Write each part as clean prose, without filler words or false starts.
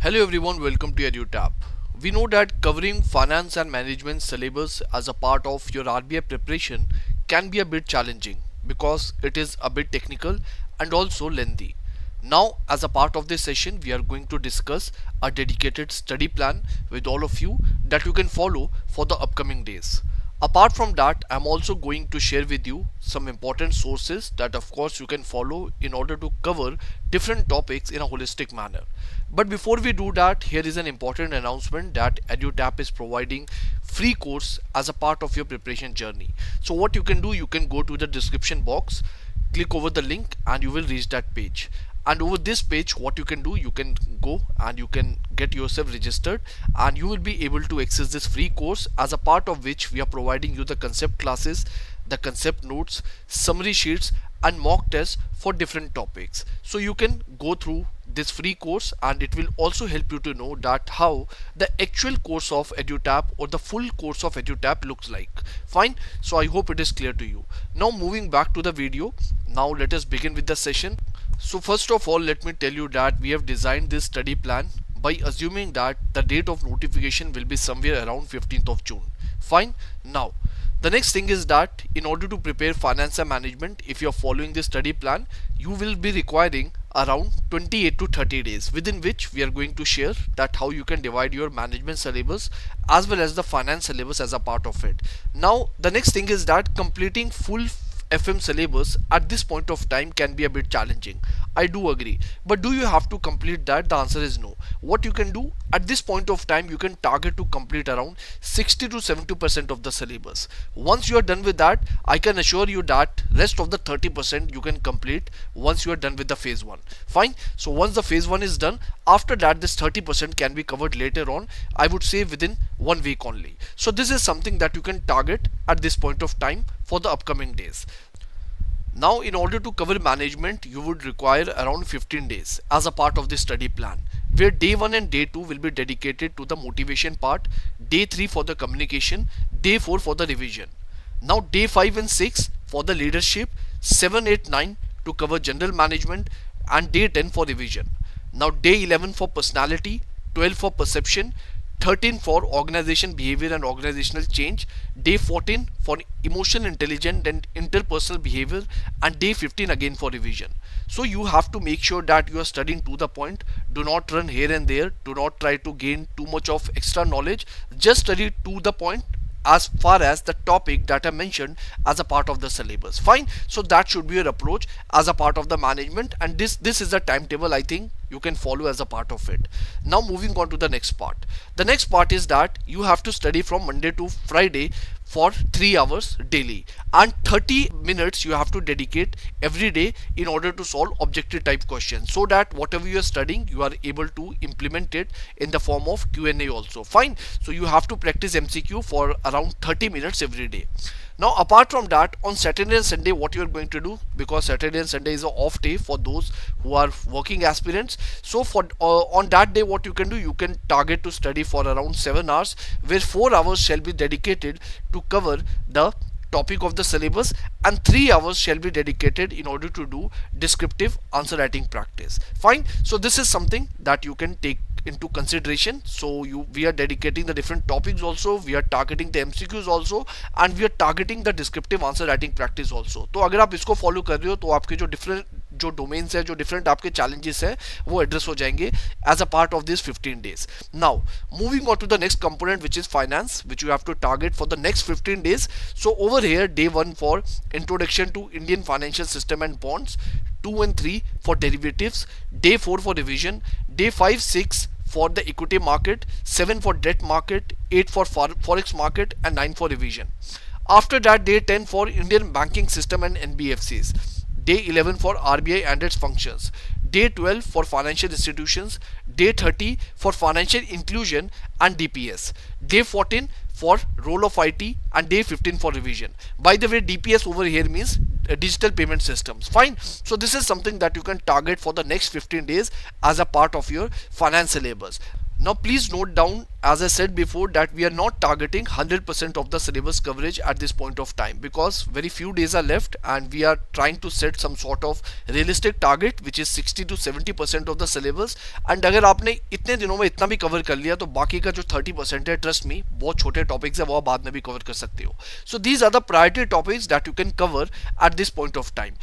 Hello everyone, welcome to EduTap. We know that covering finance and management syllabus as a part of your RBI preparation can be a bit challenging because it is a bit technical and also lengthy. Now, as a part of this session, we are going to discuss a dedicated study plan with all of you that you can follow for the upcoming days. Apart from that, I'm also going to share with you some important sources that of course you can follow in order to cover different topics in a holistic manner. But before we do that, here is an important announcement that EduTap is providing free course as a part of your preparation journey. So what you can do, you can go to the description box, click over the link and you will reach that page. And over this page, what you can do, you can go and you can get yourself registered and you will be able to access this free course, as a part of which we are providing you the concept classes, the concept notes, summary sheets and mock tests for different topics. So you can go through this free course and it will also help you to know that how the actual course of EduTap or the full course of EduTap looks like. Fine. So I hope it is clear to you. Now moving back to the video, now let us begin with the session. So first of all, let me tell you that we have designed this study plan by assuming that the date of notification will be somewhere around 15th of June. Fine. Now the next thing is that in order to prepare finance and management, if you are following this study plan, you will be requiring around 28 to 30 days, within which we are going to share that how you can divide your management syllabus as well as the finance syllabus as a part of it. Now the next thing is that completing full FM syllabus at this point of time can be a bit challenging. I do agree, but do you have to complete that? The answer is no. What you can do at this point of time, you can target to complete around 60 to 70% of the syllabus. Once you are done with that, I can assure you that rest of the 30% you can complete once you are done with the phase 1. Fine. So once the phase 1 is done, after that this 30% can be covered later on, I would say within 1 week only. So this is something that you can target at this point of time for the upcoming days. Now in order to cover management, you would require around 15 days as a part of the study plan, where day 1 and day 2 will be dedicated to the motivation part, day 3 for the communication, day 4 for the revision. Now day 5 and 6 for the leadership, 7, 8, 9 to cover general management and day 10 for revision. Now day 11 for personality, 12 for perception, 13 for organization behavior and organizational change, day 14 for emotional intelligence and interpersonal behavior, and day 15 again for revision. So you have to make sure that you are studying to the point. Do not run here and there. Do not try to gain too much of extra knowledge. Just study to the point as far as the topic that I mentioned as a part of the syllabus. Fine. So that should be your approach as a part of the management, and this is the timetable I think you can follow as a part of it. Now moving on to the next part. The next part is that you have to study from Monday to Friday for 3 hours daily, and 30 minutes you have to dedicate every day in order to solve objective type questions, so that whatever you are studying you are able to implement it in the form of Q&A also. Fine. So you have to practice MCQ for around 30 minutes every day. Now apart from that, on Saturday and Sunday, what you are going to do, because Saturday and Sunday is an off day for those who are working aspirants, so for on that day what you can do, you can target to study for around 7 hours, where 4 hours shall be dedicated to cover the topic of the syllabus and 3 hours shall be dedicated in order to do descriptive answer writing practice. Fine. So this is something that you can take into consideration. So we are dedicating the different topics also, we are targeting the MCQs also, and we are targeting the descriptive answer writing practice also. तो अगर आप इसको follow कर रहे हो तो आपके जो डिफरेंट जो डोमेन्स है, जो डिफरेंट आपके चैलेंजेस है, वो एड्रेस हो जाएंगे as a part of this 15 days. Now moving on to the next component, which is finance, which you have to target for the next 15 days. So over here, day 1 for introduction to Indian financial system and bonds, 2 and 3 for derivatives, day 4 for revision, day 5, 6 for the equity market, 7 for debt market, 8 for forex market, and 9 for revision. After that, day 10 for Indian banking system and NBFCs, day 11 for RBI and its functions, day 12 for financial institutions, day 30 for financial inclusion and DPS, day 14 for role of IT, and day 15 for revision. By the way, DPS over here means digital payment systems. Fine. So this is something that you can target for the next 15 days as a part of your finance syllabus. Now please note down, as I said before, that we are not targeting 100% of the syllabus coverage at this point of time, because very few days are left and we are trying to set some sort of realistic target which is 60 to 70% of the syllabus. And अगर आपने इतने दिनों में इतना भी cover कर लिया तो बाकी का जो 30% है, ट्रस्ट मी, बहुत छोटे टॉपिक्स है, वो आप बाद में भी कवर कर सकते हो. So these are the priority topics that you can cover at this point of time,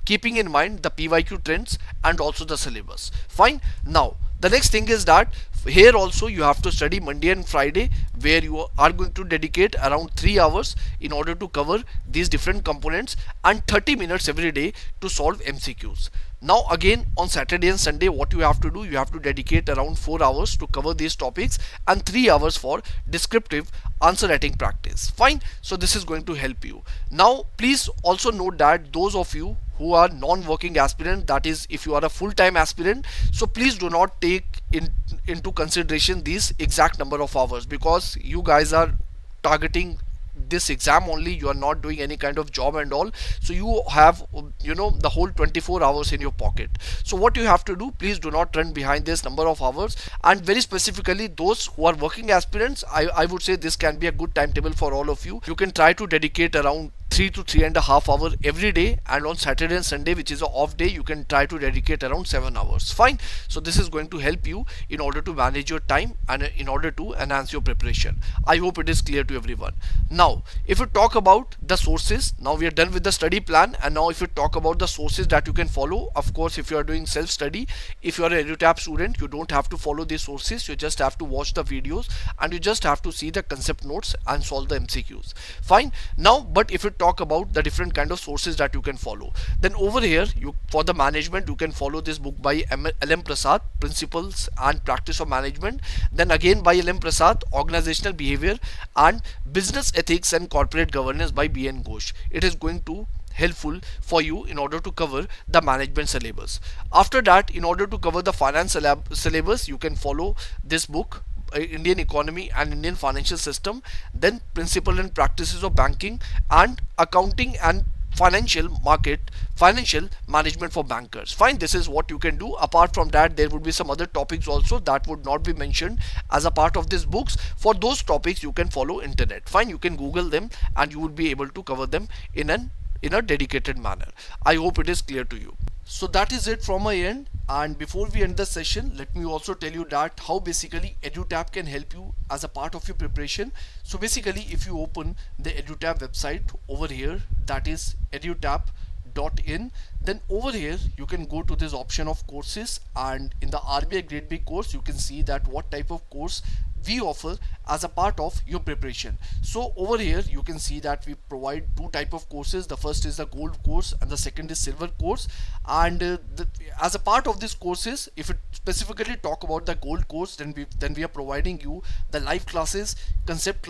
keeping in mind the PYQ trends and also the syllabus. Fine. Now the next thing is that here also you have to study Monday and Friday, where you are going to dedicate around 3 hours in order to cover these different components, and 30 minutes every day to solve MCQs. Now again on Saturday and Sunday, what you have to do, you have to dedicate around 4 hours to cover these topics and 3 hours for descriptive answer writing practice. Fine. So this is going to help you. Now please also note that those of you who are non-working aspirant, that is if you are a full-time aspirant, so please do not take into consideration these exact number of hours, because you guys are targeting this exam only, you are not doing any kind of job and all, so you have, you know, the whole 24 hours in your pocket. So what you have to do, please do not run behind this number of hours. And very specifically those who are working aspirants, I would say this can be a good timetable for all of you. You can try to dedicate around 3 to 3.5 hours every day, and on Saturday and Sunday, which is an off day, you can try to dedicate around 7 hours. Fine. So this is going to help you in order to manage your time and in order to enhance your preparation. I hope it is clear to everyone. Now if you talk about the sources, now we are done with the study plan, and now if you talk about the sources that you can follow, of course if you are doing self-study, if you are an EduTap student, you don't have to follow these sources, you just have to watch the videos and you just have to see the concept notes and solve the MCQs. Fine. Now but if you talk about the different kind of sources that you can follow, then over here for the management, you can follow this book by L.M. Prasad, Principles and Practice of Management. Then again by L.M. Prasad, Organizational Behavior and Business Ethics and Corporate Governance by B.N. Ghosh. It is going to helpful for you in order to cover the management syllabus. After that, in order to cover the finance syllabus, you can follow this book, Indian Economy and Indian Financial System, then Principle and Practices of Banking and Accounting and Financial Management for Bankers. Fine. This is what you can do. Apart from that, there would be some other topics also that would not be mentioned as a part of these books. For those topics you can follow internet. Fine. You can Google them and you would be able to cover them in a dedicated manner. I hope it is clear to you. So that is it from my end, and before we end the session, let me also tell you that how basically EduTap can help you as a part of your preparation. So basically if you open the EduTap website over here, that is edutap.in, then over here you can go to this option of courses, and in the RBI Grade B course you can see that what type of course we offer as a part of your preparation. So over here you can see that we provide two type of courses. The first is the gold course and the second is silver course, and as a part of these courses, if it specifically talk about the gold course, then we are providing you the live classes, concept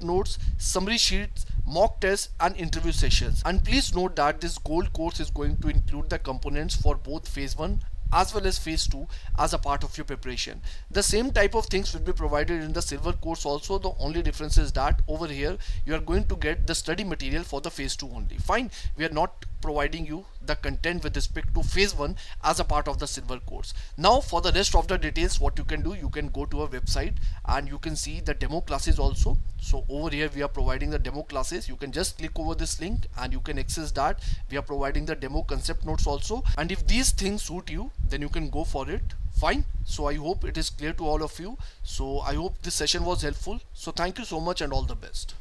notes, summary sheets, mock tests and interview sessions. And please note that this gold course is going to include the components for both phase 1 as well as phase 2 as a part of your preparation. The same type of things will be provided in the silver course also. The only difference is that over here you are going to get the study material for the phase 2 only. Fine. We are not providing you the content with respect to phase 1 as a part of the silver course. Now for the rest of the details, what you can do, you can go to our website and you can see the demo classes also. So over here we are providing the demo classes. You can just click over this link and you can access that. We are providing the demo concept notes also, and if these things suit you, then you can go for it. Fine. So I hope it is clear to all of you. So I hope this session was helpful. So thank you so much and all the best.